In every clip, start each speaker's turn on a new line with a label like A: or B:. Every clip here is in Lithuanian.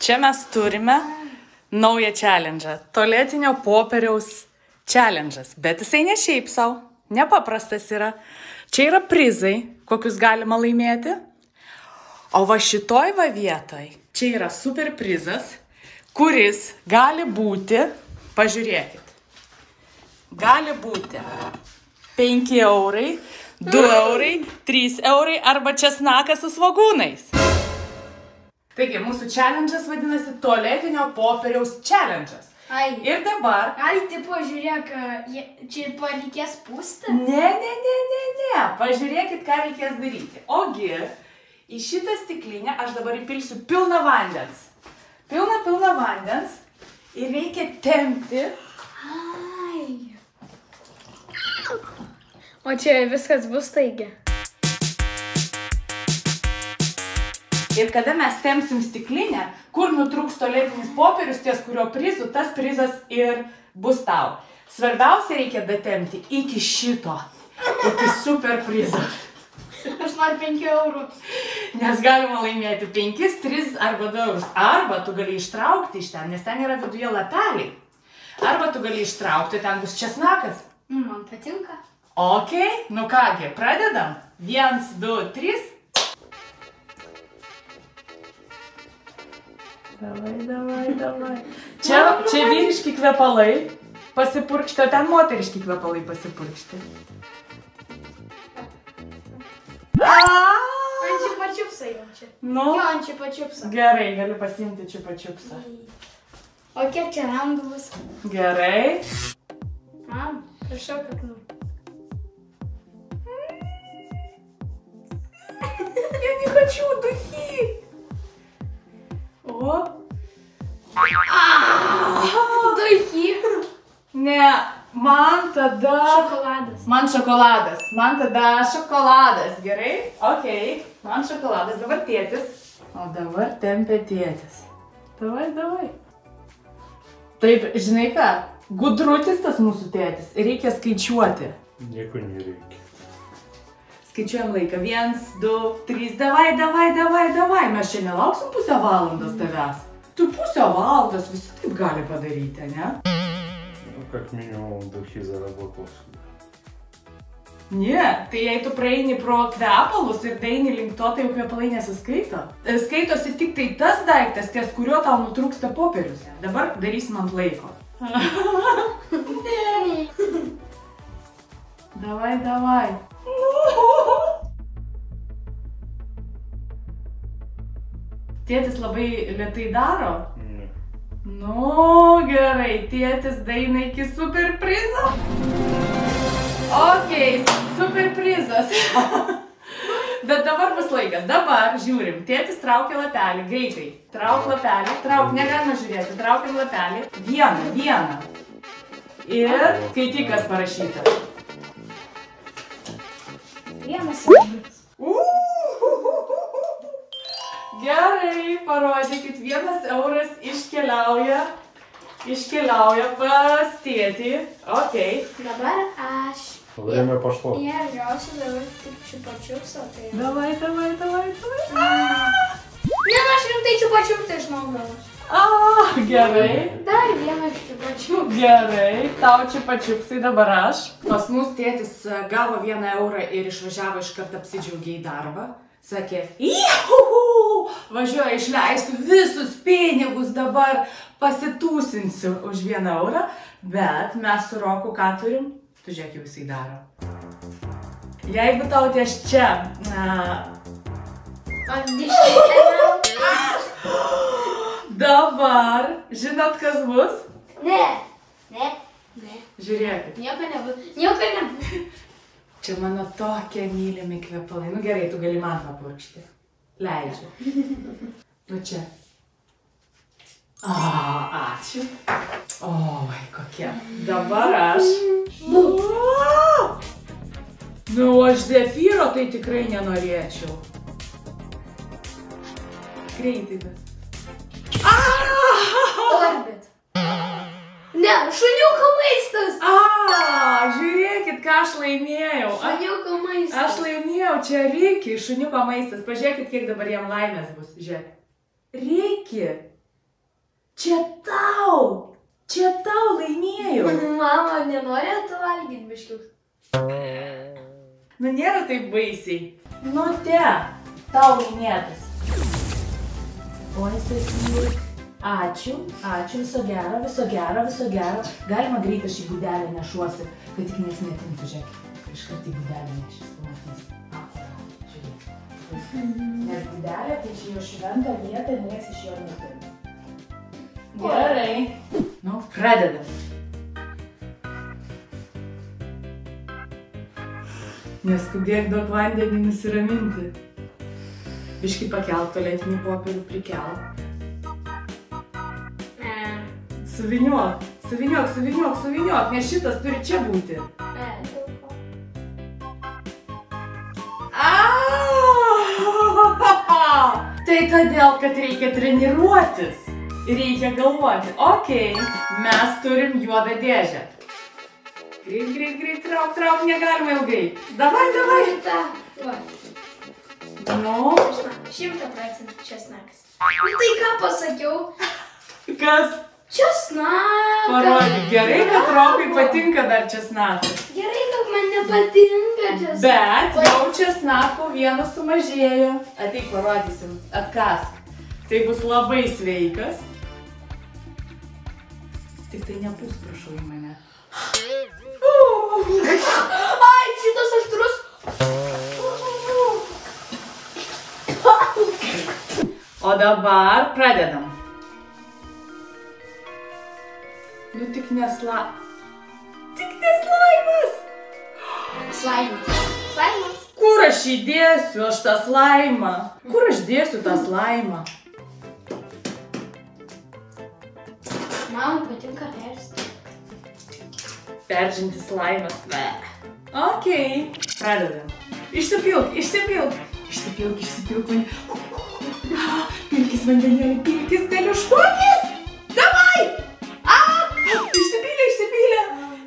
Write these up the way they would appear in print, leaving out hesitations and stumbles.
A: Čia mes turime naują challenge. Tualetinio popieriaus challenge'as. Bet jisai ne šiaip savo, nepaprastas yra. Čia yra prizai, kokius galima laimėti. O va šitoj va vietoj, čia yra super prizas, kuris gali būti, pažiūrėkit, gali būti 5 eurai, 2 eurai, 3 eurai arba česnakas su svogūnais. Taigi, mūsų challenge'as vadinasi tualetinio popieriaus challenge'as.
B: Ai.
A: Ir dabar...
B: Ai, tipo, žiūrėk, čia reikės pūsti?
A: Ne. Pažiūrėkit, ką reikės daryti. Ogi, į šitą stiklinę aš dabar įpilsiu pilną vandens. Pilną vandens. Ir reikia tempti.
B: Ai. O čia viskas bus taigi.
A: Ir kada mes tempsim stiklinę, kur nutrūks tualetinis popierius, ties kurio prizu, tas prizas ir bus tau. Svarbiausia reikia datempti iki šito, iki super prizo.
B: Aš noriu 5 eurų.
A: Nes galima laimėti 5, 3 arba 2 eurus. Arba tu gali ištraukti iš ten, nes ten yra viduje lapeliai. Arba tu gali ištraukti, ten bus česnakas.
B: Man patinka.
A: Ok, nu kągi, pradedam. 1, 2, 3. Davai. Čia vyriški kvepalai pasipurkšti, o ten moteriški kvepalai pasipurkšti.
B: Ant čiupa-čiupsą jau čia.
A: Nu,
B: Jo, ant čiupa-čiupsą.
A: gerai, galiu pasiimti čiupa-čiupsą.
B: O kiek čia raundų bus?
A: Gerai.
B: Prašau, kad nu.
A: Я не хочу духи. О.
B: Daiky.
A: Ne, man tada...
B: Šokoladas.
A: Man šokoladas. Man tada šokoladas, gerai? Ok, man šokoladas. Dabar tėtis. O dabar tempia tėtis. Davai. Taip, žinai ką? Gudrutis tas mūsų tėtis. Reikia skaičiuoti.
C: Nieko nereikia.
A: Skaičiuojam laiką. 1, 2, 3. Davai. Mes čia nelauksim pusę valandos tavęs. Tu pusę valandos visi taip gali padaryti, ne?
C: Ну, как минимум, духи заработал.
A: Ne, tai jei tu praeini pro kvepalus ir daini link to, tai jau kvepalai nesiskaito. Skaitosi tik tai tas daiktas, ties kurio tau nutrūksta popierius. Dabar darysim ant laiko. Davai. Tėtis labai lėtai daro?
C: Ne.
A: Nu, gerai, tėtis daina iki super prizo. Ok, super prizas. Bet dabar bus laikas. Dabar žiūrim, tėtis traukia lapelį, greitai. Trauk lapelį, negalima žiūrėti, traukiam lapelį. Vieną. Ir skaityk, kas parašyta.
B: 1 euras.
A: Gerai, parodykit, 1 euras iškeliauja pas tėtį. Ok.
B: Dabar aš.
C: Время пошло.
B: Я взялся давай tik čiupa-čiupsą.
A: Davai.
B: Ne, aš rimtai čiupa-čiupsą išnaudoju.
A: Gerai.
B: Dar vienas čiupa-čiupsą.
A: Gerai, tau čiupa-čiupsai, dabar aš. Pas mus tėtis gavo 1 eurą ir išvažiavo iš karto apsidžiaugė į darbą. Sakė, ihuhu, važiuoju išleisiu visus pinigus dabar, pasitūsinsiu už 1 eurą, bet mes su Roku ką turim? Tu žiūrėk, jau jisai daro. Jeigu tau ties čia... Dabar, žinot, kas bus?
B: Ne.
A: Žiūrėkit.
B: Nieko nebus.
A: Čia mano tokie mylimi kvepalai. Nu gerai, tu gali man papurkšti. Leidžiu. Nu čia. Ačiū. Oi, kokie. Dabar aš. Nu, aš zefyro tai tikrai nenorėčiau. Greitai bet.
B: Orbit. Ne, šuniuko maistas.
A: Žiūrėkit, ką aš laimėjau.
B: Šuniuko maistas.
A: Aš laimėjau čia Riki, šuniuko maistas. Pažiūrėkit, kiek dabar jam laimės bus. Žiūrėk. Riki, Čia tau laimėjau.
B: Mama, nenorėtų valgyti biškius.
A: Nu, nėra taip baisiai. Nu, tau laimėtas. Oi, sakyk. Ačiū, viso gero. Galima greit aš į būdelę nešuosi, kad tik nieks netimtų, žiūrėk. Iškart į būdelę nešis, pamatys. Žiūrėk. Nes būdelė, tai čia jo šventa vieta ir nieks iš jo netimtų. Gerai. Nu, pradedam. Neskubėk duok vandenį nusiraminti. Biškį pakelk tualetinį popierių, prikelk. Suviniuok, nes šitas turi čia būti. Tai todėl, kad reikia treniruotis. Reikia galvoti. Okei, mes turim juodą dėžę. Greit, trauk, negalima ilgai. Davai. Nu.
B: 100% česnakas. Tai ką pasakiau?
A: Kas?
B: Česnakas.
A: Parodyk, gerai, kad Rokui patinka dar česnakas.
B: Gerai, kad man nepatinka česnakas.
A: Bet jau česnako vieno sumažėjo. Ateik, parodysim. Atkask. Tai bus labai sveikas. Tik tai nepūs, prašau, į mane.
B: Ai, šitas aštrus.
A: O dabar pradedam. Nu tik neslaimas.
B: Slaimas.
A: Kur aš įdėsiu aš tą slaimą? Kur aš dėsiu tą slaimą?
B: Man patinka persti.
A: Peržintis slaimas. Okei. Pradedam. Išsipilk. Pilkis vandenėlį, pilkis teliuškokis. Davai!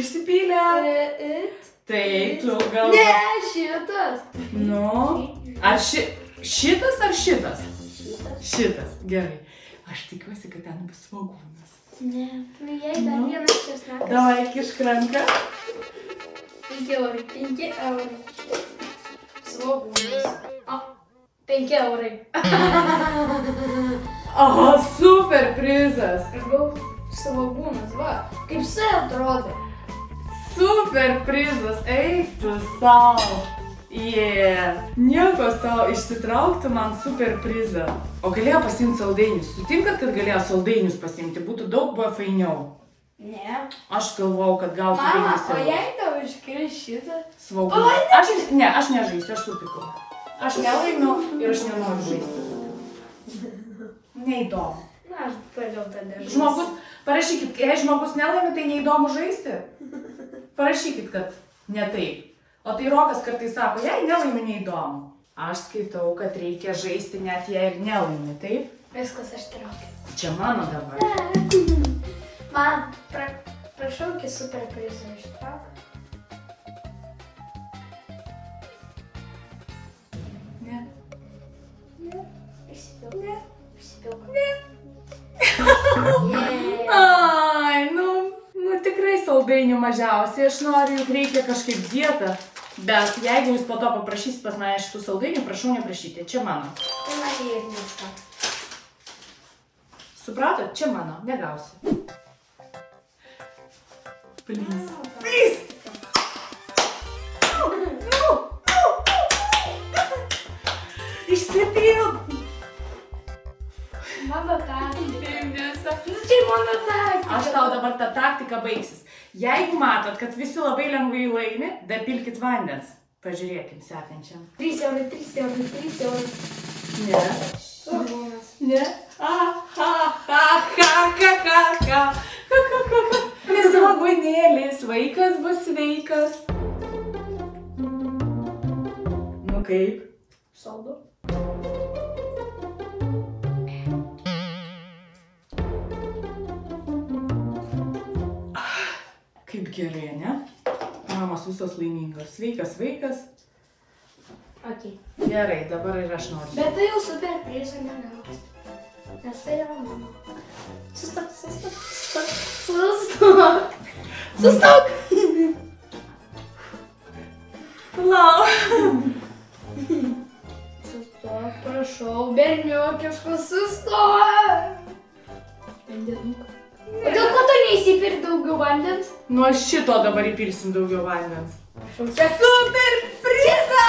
A: Išsipylė. Taip, tu galva.
B: Ne, šitas.
A: Nu, ar šitas ar šitas? Šitas, gerai. Aš tikiuosi, kad ten bus svogūnas.
B: Ne, nu jei dar vienas česnakas.
A: Davai, kišk ranką.
B: 5 eurai. Svogūnas. 5 eurai.
A: Aha, super prizas.
B: Aš gavau svogūnas, va. Kaip jisai atrodo.
A: Super prizas, eik tu sau. Nieko sau, išsitrauktų man super prizą. O galėjo pasiimti saldainius. Sutinkat, kad galėjo saldainius pasiimti? Būtų daug buvo fainiau.
B: Ne.
A: Aš galvojau, kad gal saldainius.
B: Mama, o jei tau iškris šitą?
A: Svogūnas. Aš nežaisiu, aš supikau. Aš nelaimiu ir aš nenoriu žaisti. Neįdomu.
B: Na, aš toliau tada žaisiu.
A: Žmogus, parašykit, jei žmogus nelaimi, tai neįdomu žaisti. Parašykit, kad ne taip. O tai Rokas kartais sako, jei nelaimi, neįdomu. Aš skaitau, kad reikia žaisti net jei ir nelaimi, taip?
B: Viskas aš traukiu.
A: Čia mano dabar.
B: Man, prašau, iki super prizą ištrauk.
A: Ne.
B: Išsipilk.
A: Ai, nu tikrai saldainių mažiausiai. Aš noriu, juk reikia kažkaip dietą. Bet jeigu jūs po to paprašysit pas mane šitų saldainių, prašau neprašyti. Čia mano.
B: Tai man jie ir neską.
A: Supratot? Čia mano. Negausi. Please. Išsipilk.
B: Mano taktika. Tai mano taktika.
A: Aš tau dabar tą taktiką baigsis. Jeigu matot, kad visi labai lengvai laimi, dapilkit vandens. Pažiūrėkim sekančiam.
B: 3 eurai.
A: Ne.
B: Svogūnas.
A: Ne. Svogūnėlis, vaikas bus sveikas. Nu kaip?
B: Saldu.
A: Kaip gerai, ne? Mamos visos laimingos. Sveikas vaikas.
B: Ok.
A: Gerai, dabar ir aš noriu.
B: Bet tai jau super prizą negausi. Nes tai yra mano. Sustok, sustok, sustok, sustok. Sustok.
A: Palauk.
B: Sustok, prašau, berniukiško, sustok. Vandenuką. O dėl ko tu neįsipirk daugiau vandens?
A: Nuo šito dabar įpilsim daugiau vandens.
B: Prašau, čia.
A: Super prizą!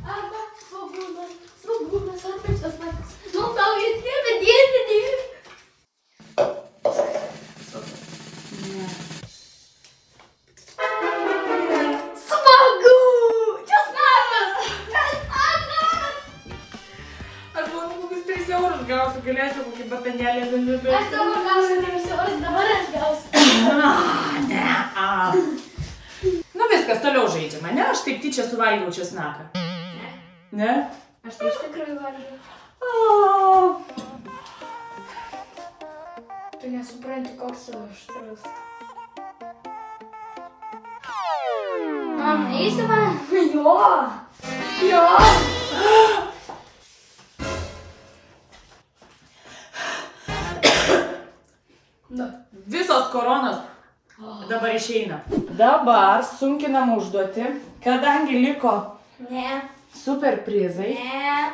B: Arba svogūnas, svogūnas, arba šitas vaikas. Nu, tau jis dirbi. Smagu! Česnakas!
A: Aš manau, kokius 3 eurus gausiu, galėsiu kokį bapenėlį dalyvauti.
B: Aš dabar gausiu 3 eurus, dabar aš gausiu.
A: Ne. Nu viskas, toliau žaidžiama, ne? Aš taip tyčia suvalgiau česnaką. Ne?
B: Aš tai iš tikrųjų valgiau. Tu nesupranti, koks tu aštrus. Mam, neįsi man? Jo! Jo!
A: Visos koronos dabar išeina. Dabar sunkinam užduotį, kadangi liko
B: Ne.
A: super prizai.
B: Ne.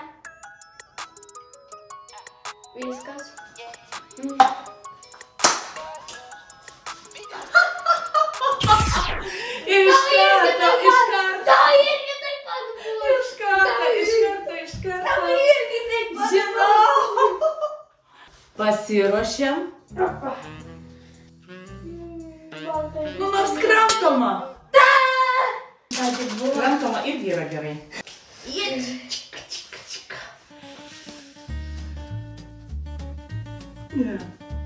B: Viskas.
A: Iš karto.
B: Tau irgi taip pat buvo.
A: Iš karto.
B: Tau irgi taip pat.
A: Žinau. Pasiruošėm. Nu nors kramtoma. Kramtoma irgi yra gerai.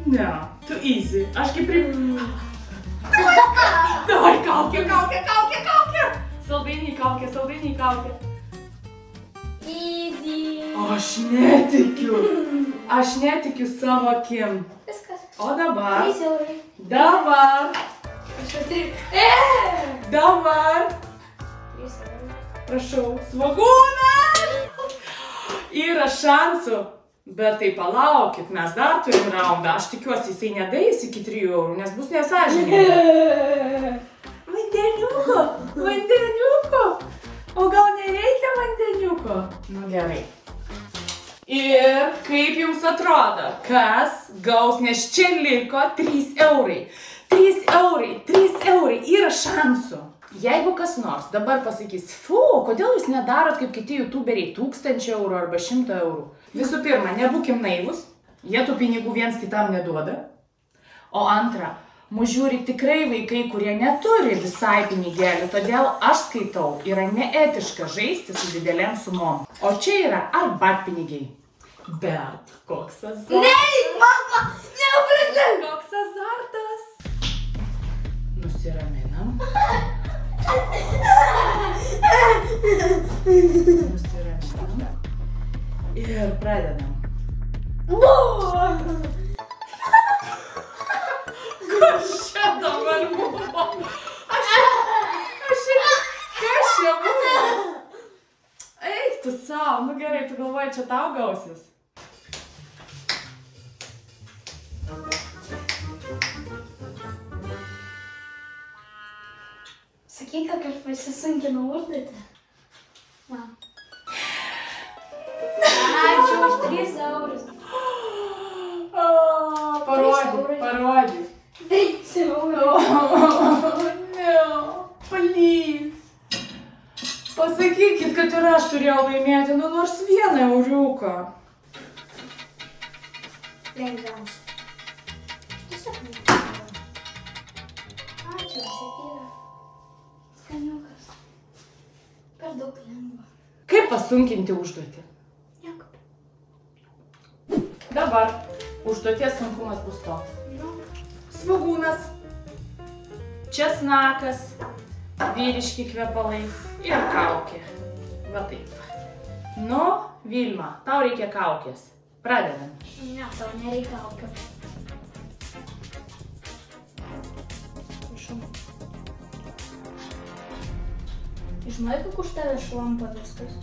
A: Ne, tu easy. Aš kaip Davai, kaukė. Saldainiai kaukė.
B: Easy.
A: Aš netikiu savo akim.
B: Viskas.
A: O dabar.
B: 3 eurai.
A: Dabar.
B: Aš jau 3.
A: Dabar.
B: 3 eurai.
A: Prašau. Svogūnas. Yra šansų. Bet tai palaukit, mes dar turim raundą. Aš tikiuosi, jisai nedaeis iki 3 eurų, nes bus nesąžininga. Vandeniuko. O gal nereikia vandeniuko? Nu gerai. Ir kaip jums atrodo, kas gaus, nes čia liko 3 eurai. 3 eurai, yra šansų. Jeigu kas nors dabar pasakys, kodėl jūs nedarot kaip kiti youtuberiai 1000 eurų arba 100 eurų? Visų pirma, nebūkim naivus, jie tų pinigų viens kitam neduoda. O antra, mus žiūri tikrai vaikai, kurie neturi visai pinigėlių, todėl aš skaitau, yra neetiška žaisti su didelėm sumom. O čia yra arbatpinigiai. Bet koks azartas.
B: Ne, mama, neprašau.
A: Koks azartas. Nusiraminam. Ir pradedam. Kas čia dabar buvo? Kas čia buvo? Eik tu savo, nu gerai, tu galvoji, čia tau gausis.
B: Sakyk, kad aš pasisunkinu užduotį. Man. Ačiū už 3 eurus.
A: Parodyk.
B: 3 eurų.
A: Ne, please. Pasakykit, kad ir aš turėjau laimėti, nu nors 1 euriuką.
B: Lengviausia. Tiesiog lengviausia. Ačiū, Sefyra. Skaniukas. Per daug lengva.
A: Kaip pasunkinti užduotį?
B: Nieko.
A: Dabar užduoties sunkumas bus toks. Svogūnas, česnakas, vyriški kvepalai ir kaukė. Va taip. Nu, Vilma, tau reikia kaukės. Pradedam.
B: Ne, tau nereikia kaukio. Žinai, kaip už tave šlampa viskas?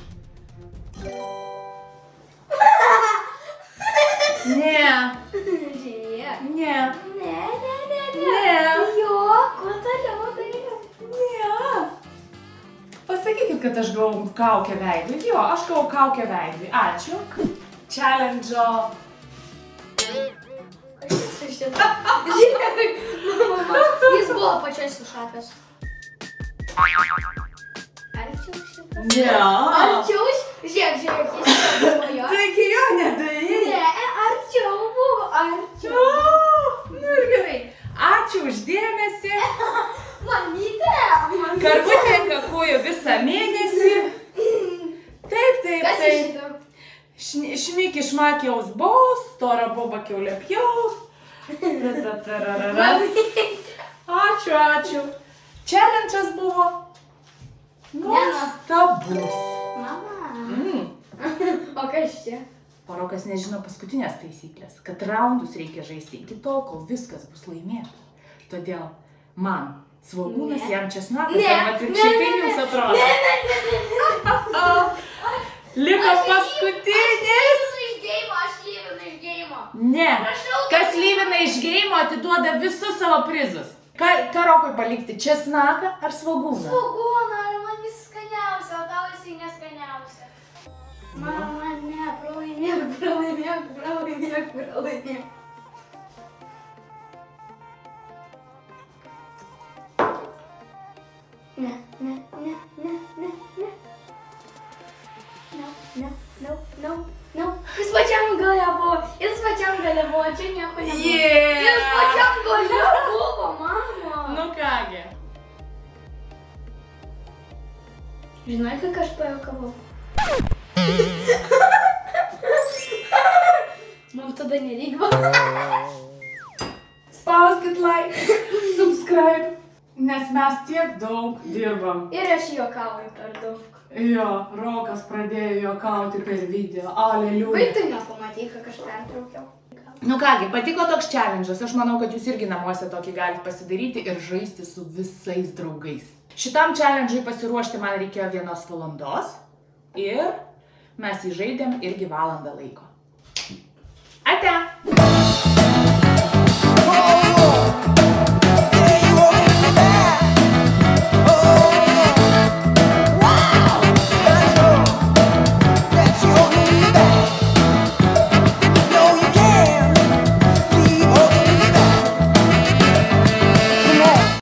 A: Ne.
B: Žiūrėk.
A: Ne.
B: Ne. Jo, kuo toliau dariau?
A: Ne. Pasakykit, kad aš gavau kaukę veidui. Jo, aš gavau kaukę veidui. Ačiū. Challenge'o.
B: Kas iš šitą? Žiūrėk, mama. Jis buvo pačias iššapęs. Arčiau šitą?
A: Ne.
B: Arčiau, žiūrėk, jis buvo jo.
A: Taigi jo nedarėjai.
B: Ne, arčiau buvo, arčiau.
A: Nu ir gerai. Ačiū už dėmesį.
B: Mamytė.
A: Karvutė kakuoju visą mėnesį. Taip.
B: Kas iš šitą?
A: Šmiki šmakiaus baus, stora boba kiaulė pjaus. Ačiū. Challenge'as buvo nuostabus.
B: Mama. O kas čia?
A: Parokas nežino paskutinės taisyklės, kad raundus reikia žaisti iki tol, kol viskas bus laimėta. Todėl man svogūnas, jam česnakas, ar atvirkščiai kaip jums atrodo? Ne. Liko paskutinis.
B: Aš lyvinu iš geimo.
A: Ne. Kas lyvina iš geimo, atiduoda visus savo prizus. Ką Rokui palikti, česnaką ar svogūną?
B: Svogūną, man jis skaniausia, o tau jisai neskaniausia. Mama, ne, pralaimėk. Ne. Jis pačiam gale buvo, čia nieko nebuvo. Jis pačiam gale buvo, mama.
A: Nu kągi.
B: Žinai, kaip aš pajuokavau? Man tada nereikia.
A: Spauskit like, subscribe, nes mes tiek daug dirbam.
B: Ir aš juokauju per daug.
A: Jo, Rokas pradėjo juokauti per video. Aleliuja.
B: Kaip tu nepamatyk, kad aš pertraukiau?
A: Nu kągi, patiko toks challenge'as. Aš manau, kad jūs irgi namuose tokį galite pasidaryti ir žaisti su visais draugais. Šitam challenge'ui pasiruošti man reikėjo 1 valandos ir mes jį žaidėm irgi valandą laiko. Ate!